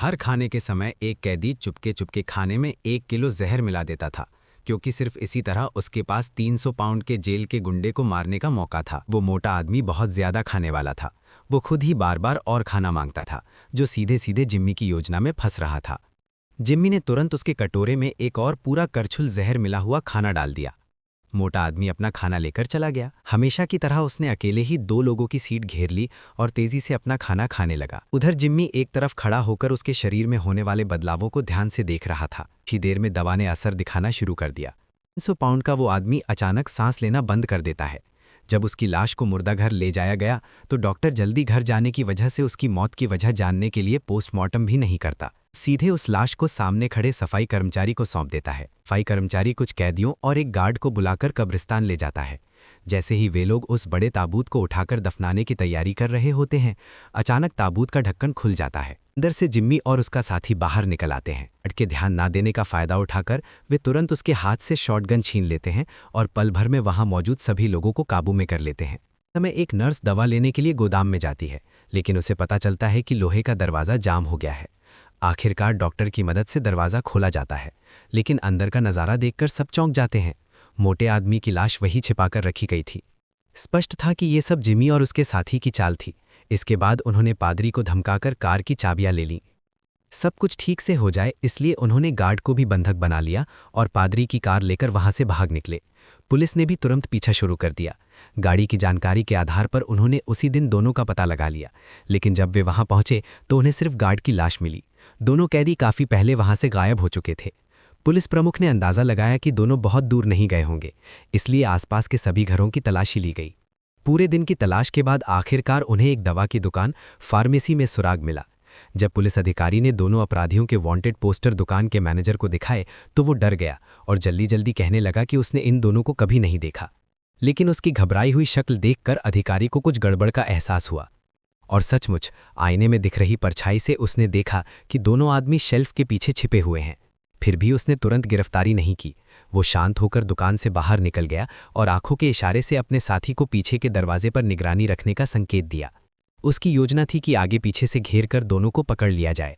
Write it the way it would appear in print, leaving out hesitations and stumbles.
हर खाने के समय एक कैदी चुपके चुपके खाने में 1 किलो जहर मिला देता था, क्योंकि सिर्फ इसी तरह उसके पास 300 पाउंड के जेल के गुंडे को मारने का मौका था। वो मोटा आदमी बहुत ज्यादा खाने वाला था। वो खुद ही बार बार और खाना मांगता था, जो सीधे सीधे जिम्मी की योजना में फंस रहा था। जिम्मी ने तुरंत उसके कटोरे में एक और पूरा करछुल जहर मिला हुआ खाना डाल दिया। मोटा आदमी अपना खाना लेकर चला गया। हमेशा की तरह उसने अकेले ही 2 लोगों की सीट घेर ली और तेजी से अपना खाना खाने लगा। उधर जिम्मी एक तरफ खड़ा होकर उसके शरीर में होने वाले बदलावों को ध्यान से देख रहा था। ही देर में दवा ने असर दिखाना शुरू कर दिया। 300 पाउंड का वो आदमी अचानक सांस लेना बंद कर देता है। जब उसकी लाश को मुर्दाघर ले जाया गया तो डॉक्टर जल्दी घर जाने की वजह से उसकी मौत की वजह जानने के लिए पोस्टमार्टम भी नहीं करता। सीधे उस लाश को सामने खड़े सफाई कर्मचारी को सौंप देता है। सफाई कर्मचारी कुछ कैदियों और एक गार्ड को बुलाकर कब्रिस्तान ले जाता है। जैसे ही वे लोग उस बड़े ताबूत को उठाकर दफनाने की तैयारी कर रहे होते हैं, अचानक ताबूत का ढक्कन खुल जाता है। अंदर से जिम्मी और उसका साथी बाहर निकल आते हैं। अटके ध्यान ना देने का फायदा उठाकर वे तुरंत उसके हाथ से शॉटगन छीन लेते हैं और पल भर में वहां मौजूद सभी लोगों को काबू में कर लेते हैं। समय एक नर्स दवा लेने के लिए गोदाम में जाती है, लेकिन उसे पता चलता है कि लोहे का दरवाज़ा जाम हो गया है। आखिरकार डॉक्टर की मदद से दरवाज़ा खोला जाता है, लेकिन अंदर का नज़ारा देखकर सब चौंक जाते हैं। मोटे आदमी की लाश वहीं छिपाकर रखी गई थी। स्पष्ट था कि ये सब जिमी और उसके साथी की चाल थी। इसके बाद उन्होंने पादरी को धमकाकर कार की चाबियां ले लीं। सब कुछ ठीक से हो जाए इसलिए उन्होंने गार्ड को भी बंधक बना लिया और पादरी की कार लेकर वहां से भाग निकले। पुलिस ने भी तुरंत पीछा शुरू कर दिया। गाड़ी की जानकारी के आधार पर उन्होंने उसी दिन दोनों का पता लगा लिया, लेकिन जब वे वहां पहुंचे तो उन्हें सिर्फ गार्ड की लाश मिली। दोनों कैदी काफी पहले वहां से गायब हो चुके थे। पुलिस प्रमुख ने अंदाजा लगाया कि दोनों बहुत दूर नहीं गए होंगे, इसलिए आसपास के सभी घरों की तलाशी ली गई। पूरे दिन की तलाश के बाद आखिरकार उन्हें एक दवा की दुकान फार्मेसी में सुराग मिला। जब पुलिस अधिकारी ने दोनों अपराधियों के वांटेड पोस्टर दुकान के मैनेजर को दिखाए तो वो डर गया और जल्दी जल्दी कहने लगा कि उसने इन दोनों को कभी नहीं देखा। लेकिन उसकी घबराई हुई शक्ल देखकर अधिकारी को कुछ गड़बड़ का एहसास हुआ और सचमुच आईने में दिख रही परछाई से उसने देखा कि दोनों आदमी शेल्फ के पीछे छिपे हुए हैं। फिर भी उसने तुरंत गिरफ्तारी नहीं की। वो शांत होकर दुकान से बाहर निकल गया और आंखों के इशारे से अपने साथी को पीछे के दरवाजे पर निगरानी रखने का संकेत दिया। उसकी योजना थी कि आगे पीछे से घेर कर दोनों को पकड़ लिया जाए।